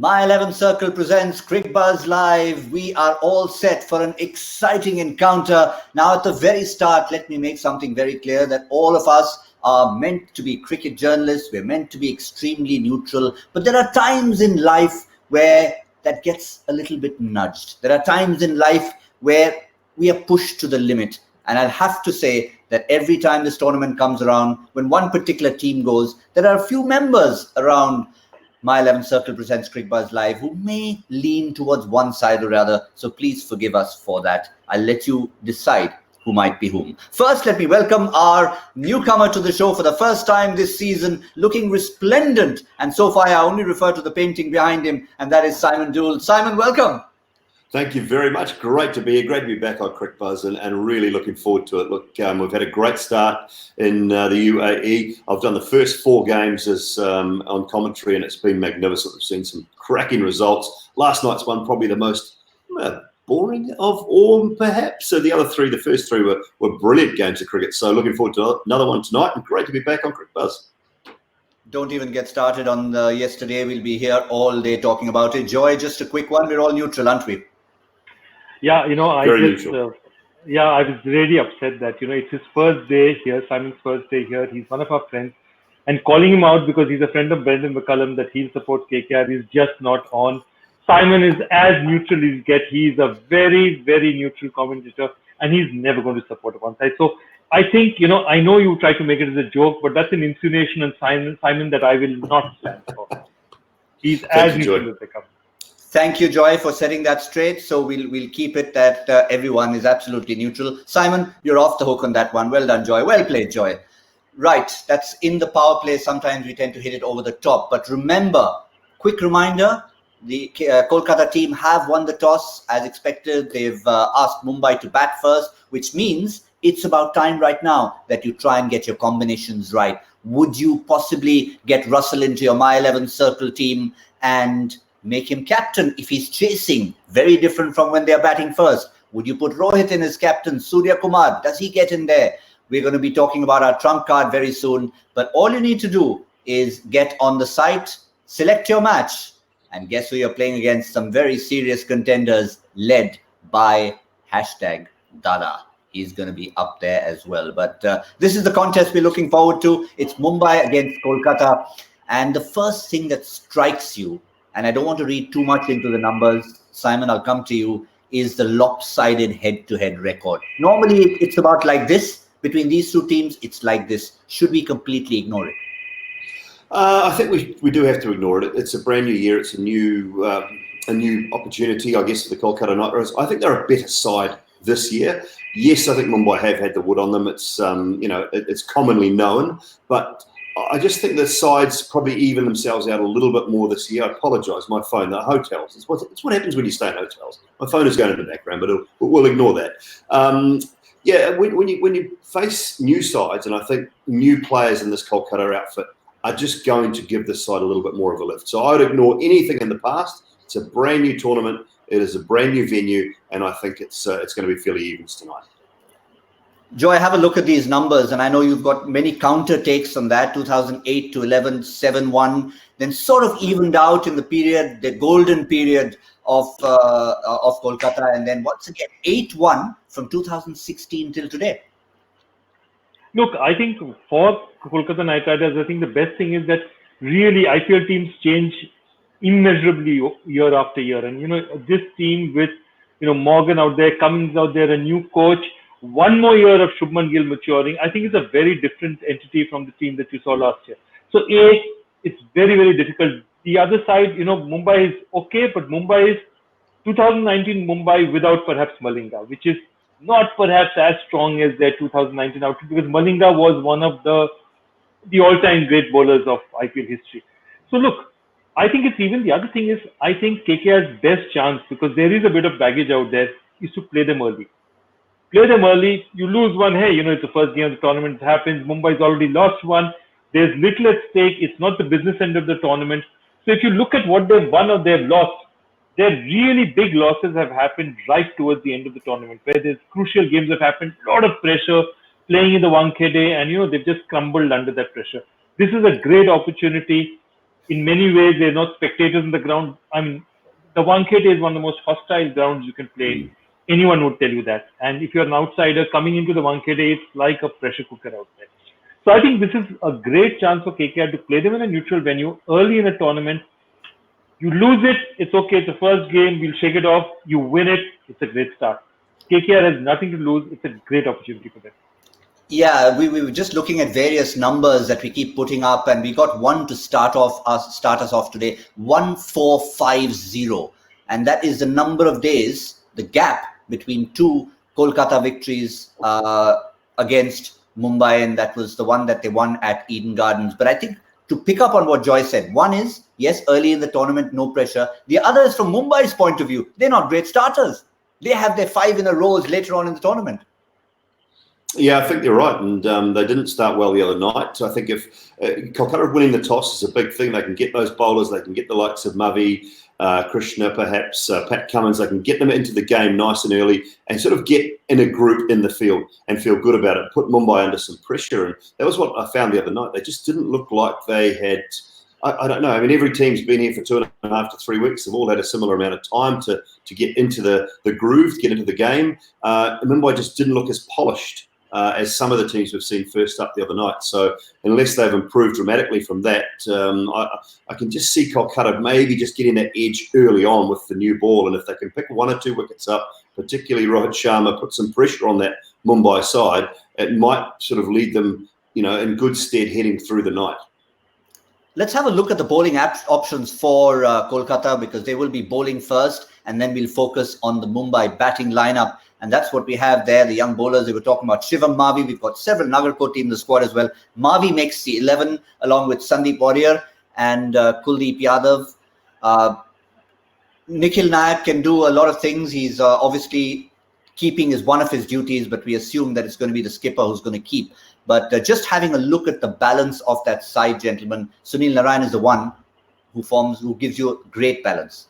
My 11 Circle presents Cricbuzz Live. We are all set for an exciting encounter. Now, at the very start, let me make something very clear that all of us are meant to be cricket journalists. We're meant to be extremely neutral. But there are times in life where that gets a little bit nudged. There are times in life where we are pushed to the limit. And I'll have to say that every time this tournament comes around, when one particular team goes, there are a few members around My 11 Circle presents Cricbuzz Live who may lean towards one side or other. So please forgive us for that. I'll let you decide who might be whom. First, let me welcome our newcomer to the show for the first time this season, looking resplendent. And so far, I only refer to the painting behind him, and that is Simon Doull. Simon, welcome. Thank you very much. Great to be here. Great to be back on Cricbuzz and really looking forward to it. Look, we've had a great start in the UAE. I've done the first 4 games as on commentary, and it's been magnificent. We've seen some cracking results. Last night's one probably the most boring of all, perhaps. So the other 3, the first 3 were brilliant games of cricket. So looking forward to another one tonight, and great to be back on Cricbuzz. Don't even get started on yesterday. We'll be here all day talking about it. Joy, just a quick one. We're all neutral, aren't we? Yeah, I was really upset that, it's his first day here, Simon's first day here. He's one of our friends. And calling him out because he's a friend of Brendan McCullum that he'll support KKR is just not on. Simon is as neutral as you get. He's a very, very neutral commentator, and he's never going to support one side. So I think, I know you try to make it as a joke, but that's an insinuation on Simon that I will not stand for. He's as neutral as they come. Thank you, Joy, for setting that straight. So we'll keep it that everyone is absolutely neutral. Simon, you're off the hook on that one. Well done, Joy. Well played, Joy. Right, that's in the power play. Sometimes we tend to hit it over the top. But remember, quick reminder, the Kolkata team have won the toss. As expected, they've asked Mumbai to bat first, which means it's about time right now that you try and get your combinations right. Would you possibly get Russell into your My 11 Circle team and make him captain if he's chasing? Very different from when they're batting first. Would you put Rohit in as captain? Surya Kumar, does he get in there? We're going to be talking about our trump card very soon. But all you need to do is get on the site, select your match, and guess who you're playing against? Some very serious contenders led by #Dada. He's going to be up there as well. But this is the contest we're looking forward to. It's Mumbai against Kolkata. And the first thing that strikes you, and I don't want to read too much into the numbers, Simon, I'll come to you, is the lopsided head-to-head record. Normally, it's about like this. Between these two teams, it's like this. Should we completely ignore it? I think we do have to ignore it. It's a brand new year. It's a new opportunity, I guess, for the Kolkata Knight Riders. I think they're a better side this year. Yes, I think Mumbai have had the wood on them. It's it's commonly known, but I just think the sides probably even themselves out a little bit more this year. I apologise, my phone, the hotels. It's what happens when you stay in hotels. My phone is going in the background, but we'll ignore that. When you face new sides, and I think new players in this Kolkata outfit are just going to give this side a little bit more of a lift. So I would ignore anything in the past. It's a brand new tournament. It is a brand new venue, and I think it's going to be fairly evens tonight. Joy, have a look at these numbers, and I know you've got many counter takes on that. 2008 to 11, 7-1, then sort of evened out in the period, the golden period of Kolkata, and then once again 8-1 from 2016 till today. Look, I think for Kolkata Knight Riders, I think the best thing is that really IPL teams change immeasurably year after year, and this team with Morgan out there, Cummins out there, a new coach. One more year of Shubman Gill maturing, I think it's a very different entity from the team that you saw last year. So it's very, very difficult. The other side, Mumbai is okay, but Mumbai is 2019 Mumbai without perhaps Malinga, which is not perhaps as strong as their 2019 outfit, because Malinga was one of the all-time great bowlers of IPL history. So look, I think it's even. The other thing is, I think KKR's best chance, because there is a bit of baggage out there, is to play them early. Play them early, you lose one, hey, it's the first game of the tournament, it happens, Mumbai's already lost one, there's little at stake, it's not the business end of the tournament. So if you look at what they've won or they've lost, their really big losses have happened right towards the end of the tournament, where there's crucial games have happened, a lot of pressure, playing in the Wankhede, and they've just crumbled under that pressure. This is a great opportunity In many ways, there are no spectators in the ground. I mean, the Wankhede is one of the most hostile grounds you can play in. Anyone would tell you that. And if you're an outsider coming into the Wankhede, it's like a pressure cooker out there. So I think this is a great chance for KKR to play them in a neutral venue early in a tournament. You lose it, it's okay. It's the first game. We'll shake it off. You win it. It's a great start. KKR has nothing to lose. It's a great opportunity for them. Yeah, we were just looking at various numbers that we keep putting up, and we got one to start us off today, 1450, and that is the number of days, the gap between two Kolkata victories against Mumbai, and that was the one that they won at Eden Gardens. But I think to pick up on what Joy said, one is, yes, early in the tournament, no pressure. The other is from Mumbai's point of view, they're not great starters. They have their 5 in a row later on in the tournament. Yeah, I think you're right, and they didn't start well the other night. So I think if Kolkata winning the toss is a big thing, they can get those bowlers, they can get the likes of Mavi, Krishna, perhaps Pat Cummins, they can get them into the game nice and early and sort of get in a group in the field and feel good about it, put Mumbai under some pressure. And that was what I found the other night. They just didn't look like they had, I don't know, I mean, every team's been here for 2.5 to 3 weeks. They've all had a similar amount of time to get into the groove, to get into the game. Mumbai just didn't look as polished as some of the teams we've seen first up the other night. So unless they've improved dramatically from that, I can just see Kolkata maybe just getting that edge early on with the new ball. And if they can pick 1 or 2 wickets up, particularly Rohit Sharma, put some pressure on that Mumbai side, it might sort of lead them, in good stead heading through the night. Let's have a look at the bowling options for Kolkata, because they will be bowling first, and then we'll focus on the Mumbai batting lineup. And that's what we have there, the young bowlers. They were talking about Shivam Mavi. We've got several Nagarkoti in the squad as well. Mavi makes the 11 along with Sandeep Warrior and Kuldeep Yadav. Nikhil Nayak can do a lot of things. He's obviously keeping is one of his duties, but we assume that it's going to be the skipper who's going to keep. But just having a look at the balance of that side, gentlemen, Sunil Narayan is the one who gives you a great balance.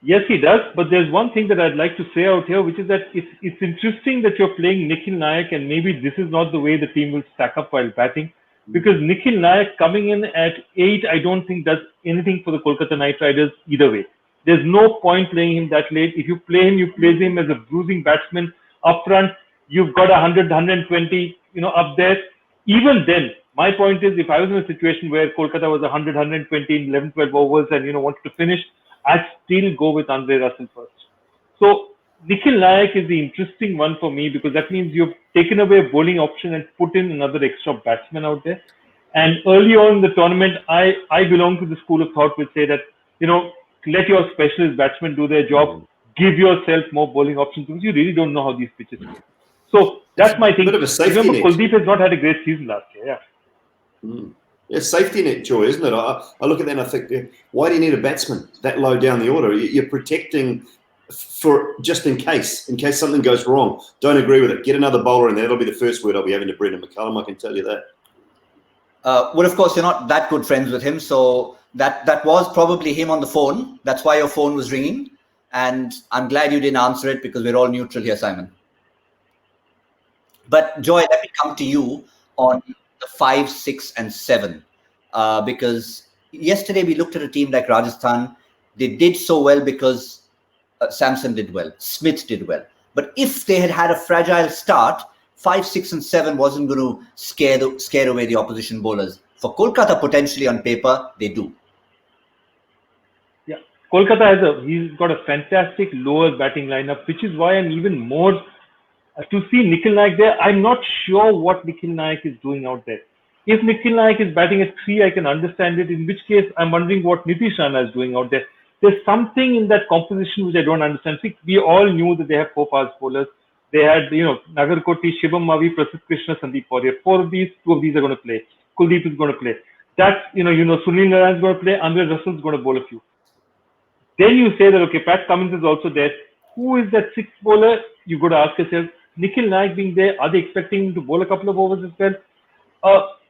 Yes, he does. But there's one thing that I'd like to say out here, which is that it's interesting that you're playing Nikhil Nayak, and maybe this is not the way the team will stack up while batting, because Nikhil Nayak coming in at 8, I don't think does anything for the Kolkata Knight Riders either way. There's no point playing him that late. If you play him, you play him as a bruising batsman up front. You've got 100, 120, up there. Even then, my point is, if I was in a situation where Kolkata was 100, 120 in 11, 12 overs and, wanted to finish, I'd still go with Andre Russell first. So Nikhil Nayak is the interesting one for me, because that means you've taken away a bowling option and put in another extra batsman out there. And early on in the tournament, I belong to the school of thought which say that, let your specialist batsmen do their job, give yourself more bowling options, because you really don't know how these pitches go. So that's my thing. Bit of a safety Remember, net. Kuldeep has not had a great season last year. Yeah. It's safety net, Joy, isn't it? I look at that and I think, why do you need a batsman that low down the order? You're protecting for just in case something goes wrong. Don't agree with it. Get another bowler in there. That'll be the first word I'll be having to Brendan McCullum, I can tell you that. Well, of course, you're not that good friends with him, so that was probably him on the phone. That's why your phone was ringing, and I'm glad you didn't answer it, because we're all neutral here, Simon. But Joy, let me come to you on the 5, 6 and 7, because yesterday we looked at a team like Rajasthan. They did so well because Samson did well, Smith did well. But if they had a fragile start, 5, 6 and 7 wasn't going to scare away the opposition bowlers. For Kolkata, potentially on paper, they do. Yeah, Kolkata he's got a fantastic lower batting lineup, which is why I'm even more to see Nikhil Nayak there. I'm not sure what Nikhil Nayak is doing out there. If Nikhil Nayak is batting at 3, I can understand it. In which case, I'm wondering what Nitish Rana is doing out there. There's something in that composition which I don't understand. See, we all knew that they have 4 fast bowlers. They had, Nagarkoti, Shivam Mavi, Prasidh Krishna, Sandeep Warrior. 4 of these, 2 of these are going to play. Kuldeep is going to play. That's, Sunil Narayan is going to play. Andre Russell is going to bowl a few. Then you say that, okay, Pat Cummins is also there. Who is that 6th bowler? You've got to ask yourself, Nikhil Nayak being there, are they expecting him to bowl a couple of overs as well?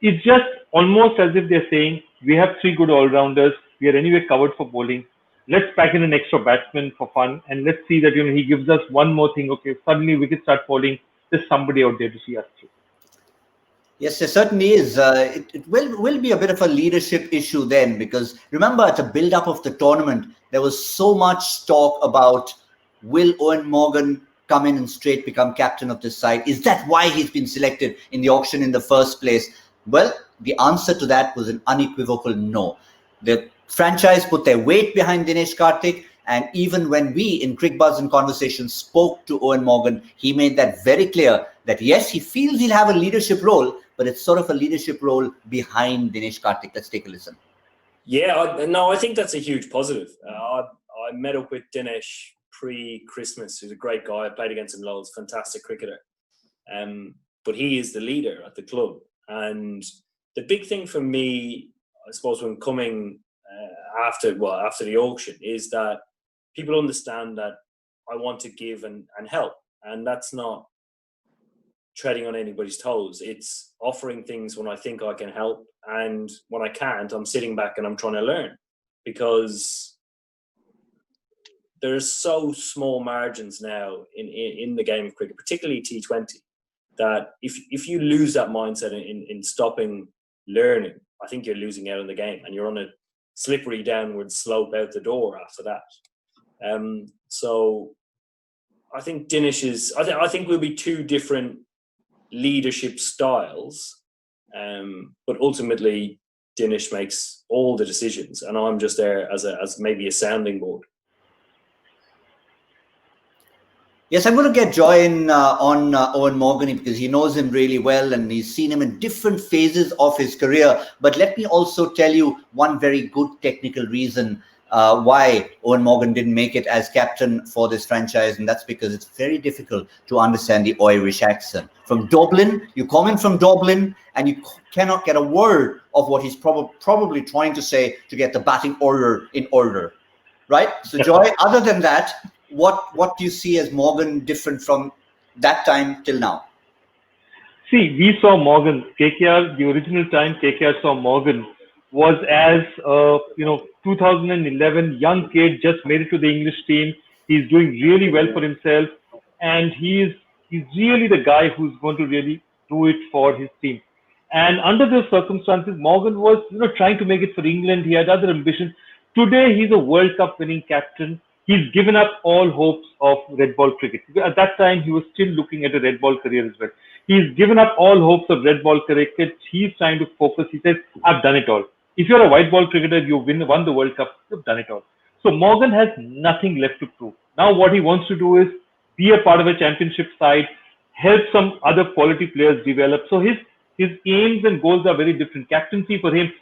It's just almost as if they're saying, we have 3 good all-rounders. We are anyway covered for bowling. Let's pack in an extra batsman for fun, and let's see that he gives us one more thing. Okay, suddenly wickets start falling. There's somebody out there to see us through. Yes, there certainly is. It will be a bit of a leadership issue then, because remember at the build-up of the tournament, there was so much talk about, will Owen Morgan come in and straight become captain of this side? Is that why he's been selected in the auction in the first place? Well, the answer to that was an unequivocal no. The franchise put their weight behind Dinesh Karthik, and even when we in Cricbuzz and Conversation spoke to Owen Morgan, he made that very clear that yes, he feels he'll have a leadership role, but it's sort of a leadership role behind Dinesh Karthik. Let's take a listen. Yeah, I think that's a huge positive. I met up with Dinesh pre-Christmas. He's a great guy. I played against him loads, fantastic cricketer. But he is the leader at the club. And the big thing for me, I suppose, when coming after the auction, is that people understand that I want to give and help. And that's not treading on anybody's toes. It's offering things when I think I can help, and when I can't, I'm sitting back and I'm trying to learn, because there's so small margins now in the game of cricket, particularly T20, that if you lose that mindset in stopping learning, I think you're losing out on the game, and you're on a slippery downward slope out the door after that. So I think Dinesh I think we'll be two different leadership styles, but ultimately Dinesh makes all the decisions, and I'm just there as maybe a sounding board. Yes, I'm going to get Joy in on Owen Morgan, because he knows him really well and he's seen him in different phases of his career. But let me also tell you one very good technical reason why Owen Morgan didn't make it as captain for this franchise, and that's because it's very difficult to understand the Irish accent. From Dublin, you come in from Dublin, and you cannot get a word of what he's probably trying to say to get the batting order in order, right? So, Joy, other than that, what do you see as Morgan different from that time till now? See, we saw Morgan, KKR, the original time KKR saw Morgan was as 2011 young kid, just made it to the English team. He's doing really well for himself, and he's really the guy who's going to really do it for his team. And under those circumstances, Morgan was trying to make it for England. He had other ambitions. Today, he's a World Cup winning captain. He's given up all hopes of red ball cricket. At that time, he was still looking at a red ball career as well. He's given up all hopes of red ball cricket. He's trying to focus. He says, I've done it all. If you're a white ball cricketer, you won the World Cup, you've done it all. So Morgan has nothing left to prove. Now what he wants to do is be a part of a championship side, help some other quality players develop. So his aims and goals are very different. Captaincy for him,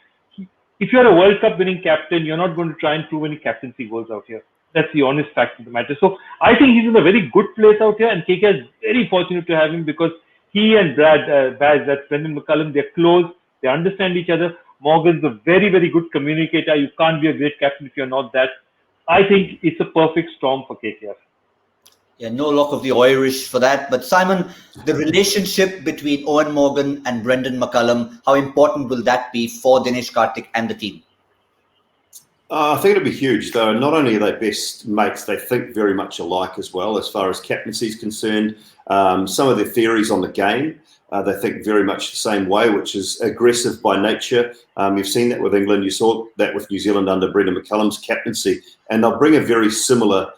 if you're a World Cup winning captain, you're not going to try and prove any captaincy goals out here. That's the honest fact of the matter. So I think he's in a very good place out here, and KK is very fortunate to have him, because he and Baz, that's Brendan McCullum, they're close, they understand each other. Morgan's a very, very good communicator. You can't be a great captain if you're not that. I think it's a perfect storm for KKR. Yeah, no luck of the Irish for that. But Simon, the relationship between Owen Morgan and Brendan McCullum, how important will that be for Dinesh Karthik and the team? I think it'll be huge, though. Not only are they best mates, they think very much alike as well, as far as captaincy is concerned. Some of their theories on the game, they think very much the same way, which is aggressive by nature. You've seen that with England. You saw that with New Zealand under Brendan McCullum's captaincy. And they'll bring a very similar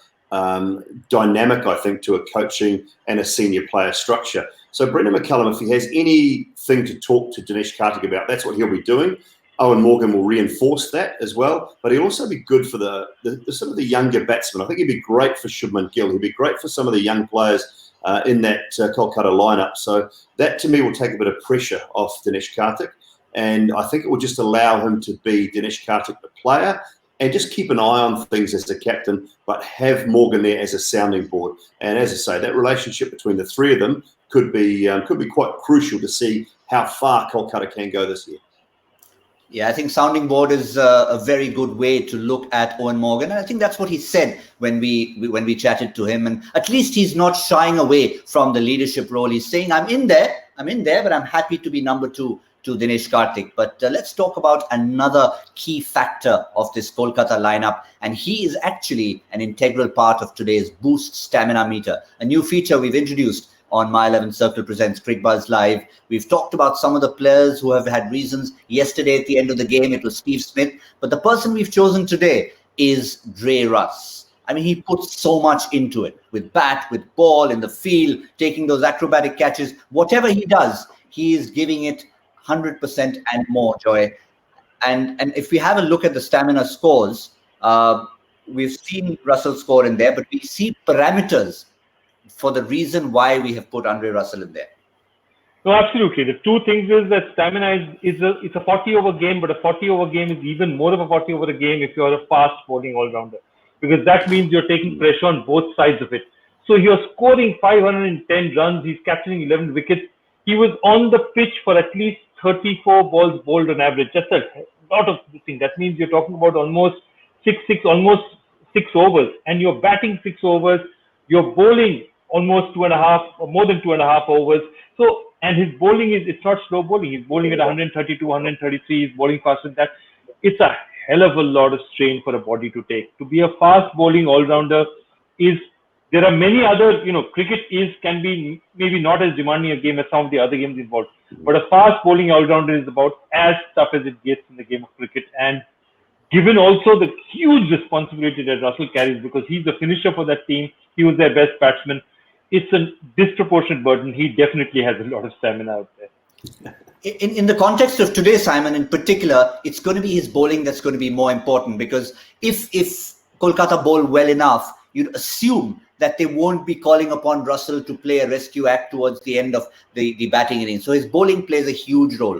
dynamic, I think, to a coaching and a senior player structure. So Brendan McCullum, if he has anything to talk to Dinesh Karthik about, that's what he'll be doing. Owen Morgan will reinforce that as well, but he'll also be good for the some of the younger batsmen. I think he'd be great for Shubman Gill. He'd be great for some of the young players in that Kolkata lineup. So that, to me, will take a bit of pressure off Dinesh Karthik, and I think it will just allow him to be Dinesh Karthik, the player, and just keep an eye on things as the captain, but have Morgan there as a sounding board. And as I say, that relationship between the three of them could be quite crucial to see how far Kolkata can go this year. Yeah, I think sounding board is a very good way to look at Owen Morgan. And I think that's what he said when we chatted to him. And at least he's not shying away from the leadership role. He's saying, I'm in there, but I'm happy to be number two to Dinesh Karthik. But let's talk about another key factor of this Kolkata lineup. And he is actually an integral part of today's Boost Stamina Meter, a new feature we've introduced on My 11 Circle Presents Cricbuzz Live. We've talked about some of the players who have had reasons. Yesterday at the end of the game, it was Steve Smith. But the person we've chosen today is Dre Russ. I mean, he puts so much into it, with bat, with ball, in the field, taking those acrobatic catches. Whatever he does, he is giving it 100% and more, Joy. And if we have a look at the stamina scores, we've seen Russell score in there, but we see parameters for the reason why we have put Andre Russell in there. No, absolutely. The two things is that stamina it's a 40-over game, but a 40-over game is even more of a 40-over game if you're a fast bowling all-rounder, because that means you're taking pressure on both sides of it. So you're scoring 510 runs. He's capturing 11 wickets. He was on the pitch for at least 34 balls bowled on average. That's a lot of this thing. That means you're talking about almost almost 6 overs, and you're batting 6 overs. You're bowling almost 2.5 or more than 2.5 overs. So, and his bowling it's not slow bowling. He's bowling at 132, 133. He's bowling faster than that. It's a hell of a lot of strain for a body to take. To be a fast bowling all-rounder there are many other, cricket can be maybe not as demanding a game as some of the other games involved. But a fast bowling all-rounder is about as tough as it gets in the game of cricket. And given also the huge responsibility that Russell carries, because he's the finisher for that team, he was their best batsman, it's a disproportionate burden. He definitely has a lot of stamina out there. In the context of today, Simon, in particular, it's going to be his bowling that's going to be more important, because if Kolkata bowl well enough, you'd assume that they won't be calling upon Russell to play a rescue act towards the end of the batting innings. So his bowling plays a huge role.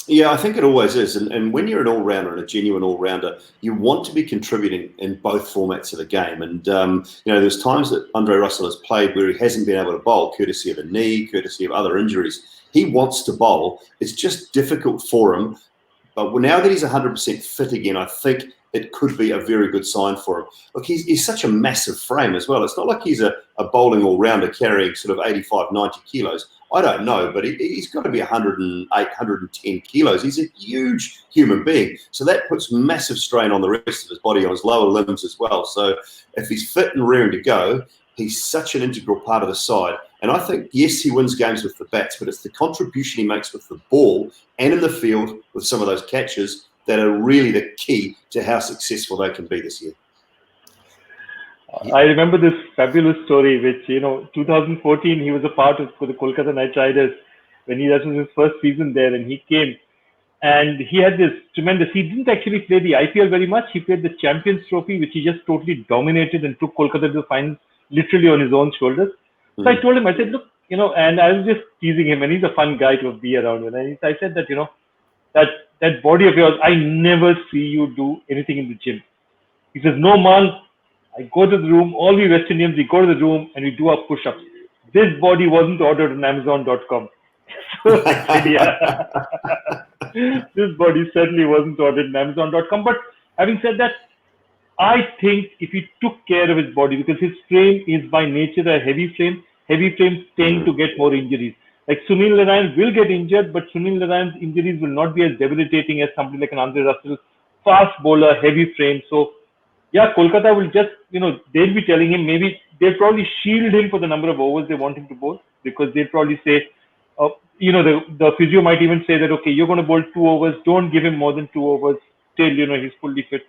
Yeah, I think it always is. And when you're an all-rounder and a genuine all-rounder, you want to be contributing in both formats of the game. And, there's times that Andre Russell has played where he hasn't been able to bowl, courtesy of a knee, courtesy of other injuries. He wants to bowl. It's just difficult for him. But now that he's 100% fit again, I think it could be a very good sign for him. Look, he's such a massive frame as well. It's not like he's a bowling all-rounder carrying sort of 85, 90 kilos. I don't know, but he's got to be 108, 110 kilos. He's a huge human being. So that puts massive strain on the rest of his body, on his lower limbs as well. So if he's fit and raring to go, he's such an integral part of the side. And I think, yes, he wins games with the bats, but it's the contribution he makes with the ball and in the field with some of those catches that are really the key to how successful they can be this year. I remember this fabulous story, which, 2014, he was a part of the Kolkata Knight Riders when that was his first season there, and he came and he had this tremendous, he didn't actually play the IPL very much. He played the Champions Trophy, which he just totally dominated and took Kolkata to the finals literally on his own shoulders. So I told him, I said, look, and I was just teasing him, and he's a fun guy to be around. And I said that, that body of yours, I never see you do anything in the gym. He says, no, man, I go to the room, all we West Indians, we go to the room and we do our push-ups. This body wasn't ordered on Amazon.com. So I said, yeah. This body certainly wasn't ordered on Amazon.com. But having said that, I think if he took care of his body, because his frame is by nature a heavy frames tend to get more injuries. Like Sunil Narayan will get injured, but Sunil Narayan's injuries will not be as debilitating as somebody like an Andre Russell, fast bowler, heavy frame. So, yeah, Kolkata will just, they'll be telling him, maybe they'll probably shield him for the number of overs they want him to bowl, because they'll probably say, the physio might even say that, okay, you're going to bowl 2 overs, don't give him more than 2 overs till, he's fully fit.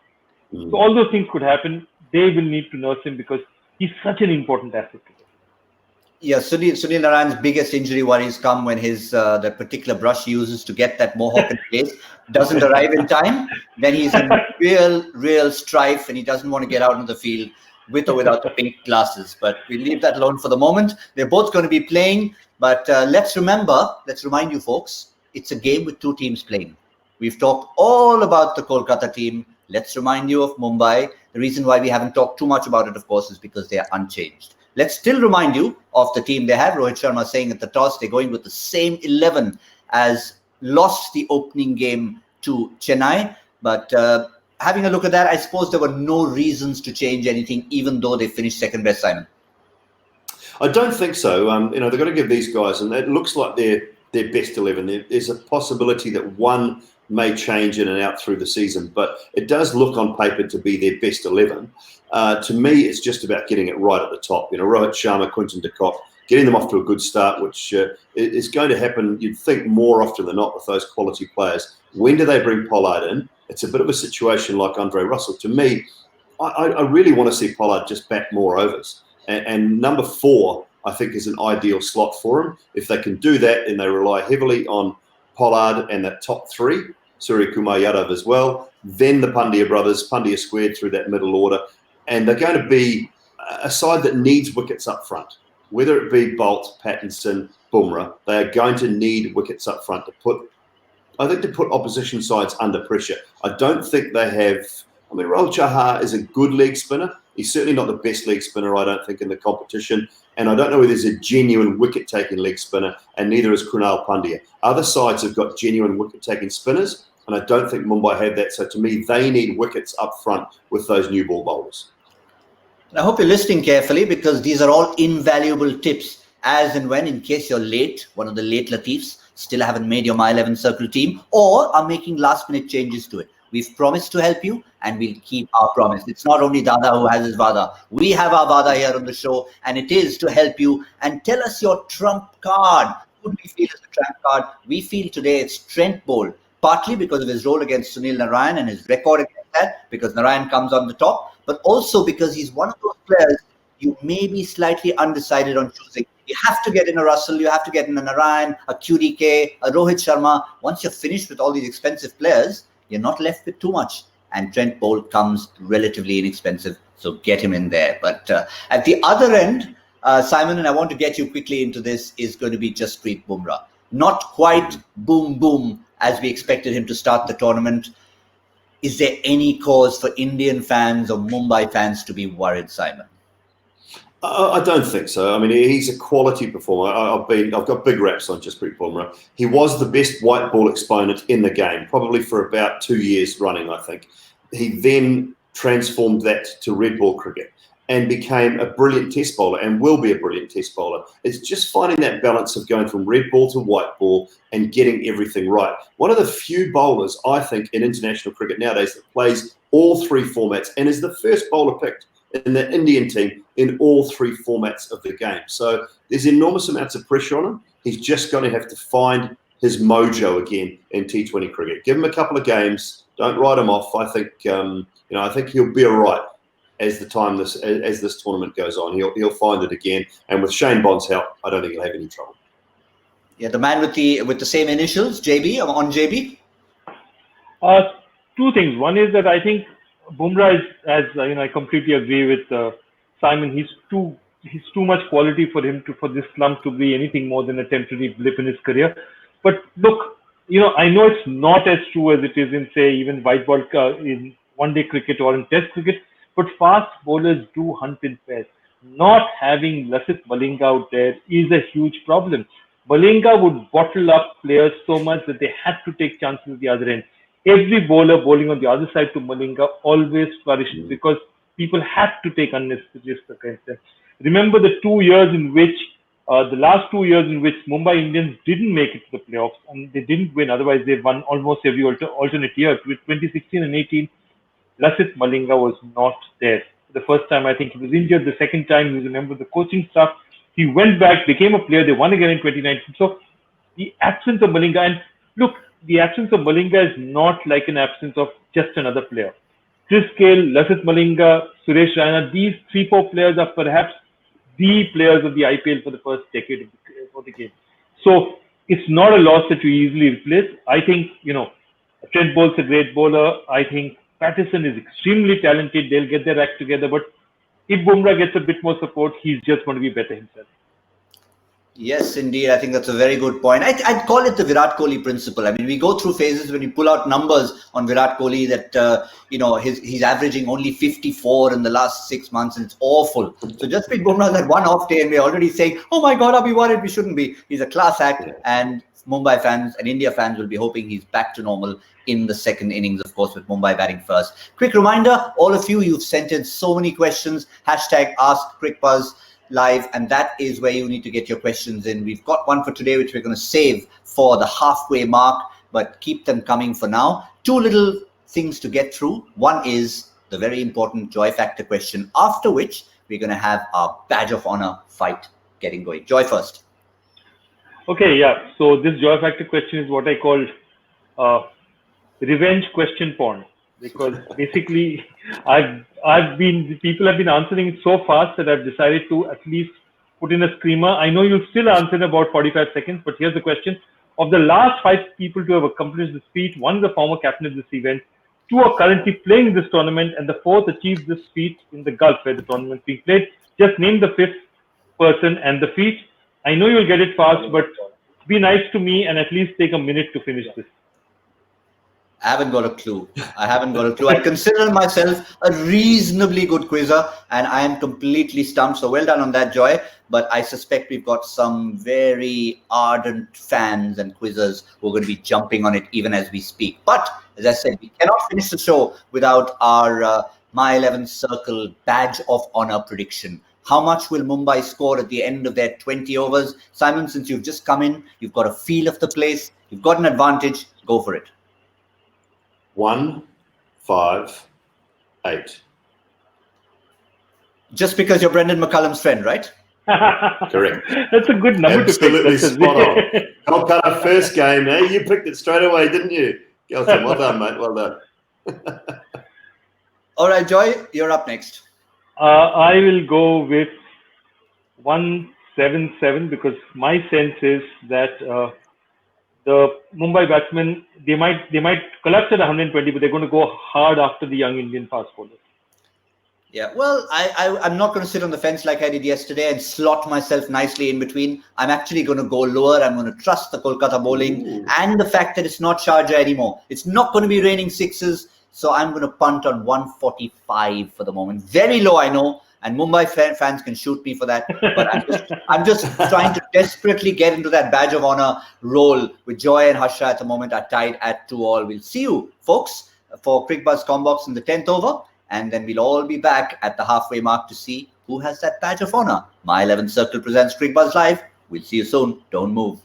So all those things could happen. They will need to nurse him because he's such an important asset to them. Yeah, Sunil Narayan's biggest injury worries come when his the particular brush he uses to get that mohawk in place doesn't arrive in time. Then he's in real strife, and he doesn't want to get out on the field with or without the pink glasses. But we leave that alone for the moment. They're both going to be playing, but let's remind you folks, it's a game with 2 teams playing. We've talked all about the Kolkata team. Let's remind you of Mumbai. The reason why we haven't talked too much about it, of course, is because they are unchanged. Let's still remind you of the team they have. Rohit Sharma saying at the toss, they're going with the same 11 as lost the opening game to Chennai. But having a look at that, I suppose there were no reasons to change anything, even though they finished second best, Simon. I don't think so. They've got to give these guys, and it looks like they're best 11. There's a possibility that one may change in and out through the season, but it does look on paper to be their best 11. To me, it's just about getting it right at the top. Rohit Sharma, Quinton de Kock, getting them off to a good start, which is going to happen, you'd think, more often than not with those quality players. When do they bring Pollard in? It's a bit of a situation like Andre Russell. To me, I really want to see Pollard just back more overs. And number 4, I think, is an ideal slot for him. If they can do that, then they rely heavily on Pollard and that top 3, Suryakumar Yadav as well. Then the Pandya brothers, Pandya squared through that middle order. And they're going to be a side that needs wickets up front. Whether it be Bolt, Pattinson, Bumrah, they are going to need wickets up front to put opposition sides under pressure. I don't think they have. I mean, Rohit Sharma is a good leg spinner. He's certainly not the best leg spinner, I don't think, in the competition. And I don't know whether there's a genuine wicket-taking leg spinner, and neither is Krunal Pandya. Other sides have got genuine wicket-taking spinners, and I don't think Mumbai have that. So to me, they need wickets up front with those new ball bowlers. I hope you're listening carefully, because these are all invaluable tips as and when, in case you're late, one of the late Latifs, still haven't made your My 11 Circle team, or are making last-minute changes to it. We've promised to help you, and we'll keep our promise. It's not only Dada who has his Vada. We have our Vada here on the show, and it is to help you. And tell us your trump card. Who do we feel is the trump card? We feel today it's Trent Boult, partly because of his role against Sunil Narayan and his record against that, because Narayan comes on the top, but also because he's one of those players you may be slightly undecided on choosing. You have to get in a Russell, you have to get in a Narayan, a QDK, a Rohit Sharma. Once you're finished with all these expensive players, you're not left with too much. And Trent Boult comes relatively inexpensive, so get him in there. But at the other end, Simon, and I want to get you quickly into this, is going to be Jasprit Bumrah. Not quite boom, boom, as we expected him to start the tournament. Is there any cause for Indian fans or Mumbai fans to be worried, Simon? I don't think so. I mean, he's a quality performer. I've got big raps on Jasprit Bumrah. He was the best white ball exponent in the game, probably for about 2 years running, I think. He then transformed that to red ball cricket and became a brilliant test bowler, and will be a brilliant test bowler. It's just finding that balance of going from red ball to white ball and getting everything right. One of the few bowlers, I think, in international cricket nowadays that plays all 3 formats and is the first bowler picked in the Indian team in all 3 formats of the game. So there's enormous amounts of pressure on him. He's just going to have to find his mojo again in T20 cricket. Give him a couple of games. Don't write him off. I think I think he'll be all right as this tournament goes on. He'll find it again. And with Shane Bond's help, I don't think he'll have any trouble. Yeah, the man with the same initials, JB, on JB. 2 things. One is that I think Bumrah is, as I completely agree with Simon. He's too much quality for this slump to be anything more than a temporary blip in his career. But look, I know it's not as true as it is in, say, even white ball in one-day cricket or in Test cricket. But fast bowlers do hunt in pairs. Not having Lasith Malinga out there is a huge problem. Malinga would bottle up players so much that they had to take chances at the other end. Every bowler bowling on the other side to Malinga always flourishes because people had to take unnecessary risks against them. Remember the last 2 years in which Mumbai Indians didn't make it to the playoffs, and they didn't win. Otherwise, they won almost every alternate year. With 2016 and 18, Lasith Malinga was not there. The first time, I think he was injured. The second time, you remember the coaching staff. He went back, became a player. They won again in 2019. So the absence of Malinga, and look, the absence of Malinga is not like an absence of just another player. Chris Gale, Lasith Malinga, Suresh Raina, these 3-4 players are perhaps the players of the IPL for the first decade of the game. So it's not a loss that you easily replace. I think, Trent Boult's a great bowler. I think Pattinson is extremely talented. They'll get their act together. But if Bumrah gets a bit more support, he's just going to be better himself. Yes, indeed. I think that's a very good point. I'd call it the Virat Kohli principle. I mean, we go through phases when you pull out numbers on Virat Kohli that, he's averaging only 54 in the last 6 months, and it's awful. So Jasprit Bumrah had one off day and we're already saying, oh my God, I'll be worried. We shouldn't be. He's a class act, and Mumbai fans and India fans will be hoping he's back to normal in the second innings, of course, with Mumbai batting first. Quick reminder, all of you've sent in so many questions. #AskCricbuzz live, and that is where you need to get your questions in. We've got one for today which we're going to save for the halfway mark, but keep them coming for now. 2 little things to get through. One is the very important joy factor question, after which we're going to have our badge of honor fight getting going. Joy first. Okay, yeah. So this joy factor question is what I call revenge question porn, because basically people have been answering it so fast that I've decided to at least put in a screamer. I know you'll still answer in about 45 seconds, but here's the question. Of the last 5 people to have accomplished this feat, one is a former captain of this event, 2 are currently playing this tournament, and the 4th achieved this feat in the Gulf where the tournament is being played. Just name the 5th person and the feat. I know you'll get it fast, but be nice to me and at least take a minute to finish this. I haven't got a clue. I consider myself a reasonably good quizzer, and I am completely stumped. So well done on that, Joy. But I suspect we've got some very ardent fans and quizzers who are going to be jumping on it even as we speak. But as I said, we cannot finish the show without our My 11 Circle badge of honor prediction. How much will Mumbai score at the end of their 20 overs? Simon, since you've just come in, you've got a feel of the place, you've got an advantage. Go for it. 1, 5, 8. Just because you're Brendan McCullum's friend, right? Correct. That's a good number Absolutely to pick. Spot on. Kolkata first game, eh? You picked it straight away, didn't you? Gautam, well done, mate. Well done. All right, Joy, you're up next. I will go with 177 because my sense is that the Mumbai batsmen, they might collapse at 120, but they're going to go hard after the young Indian fast bowlers. Yeah, well, I'm not going to sit on the fence like I did yesterday and slot myself nicely in between. I'm actually going to go lower. I'm going to trust the Kolkata bowling and the fact that it's not Sharjah anymore. It's not going to be raining sixes. So I'm going to punt on 145 for the moment. Very low, I know. And Mumbai fans can shoot me for that. But I'm just trying to desperately get into that badge of honor role with Joy and Harsha at the moment are tied at 2-all. We'll see you, folks, for Cricbuzz Combox in the 10th over. And then we'll all be back at the halfway mark to see who has that badge of honor. My 11 Circle presents Cricbuzz Live. We'll see you soon. Don't move.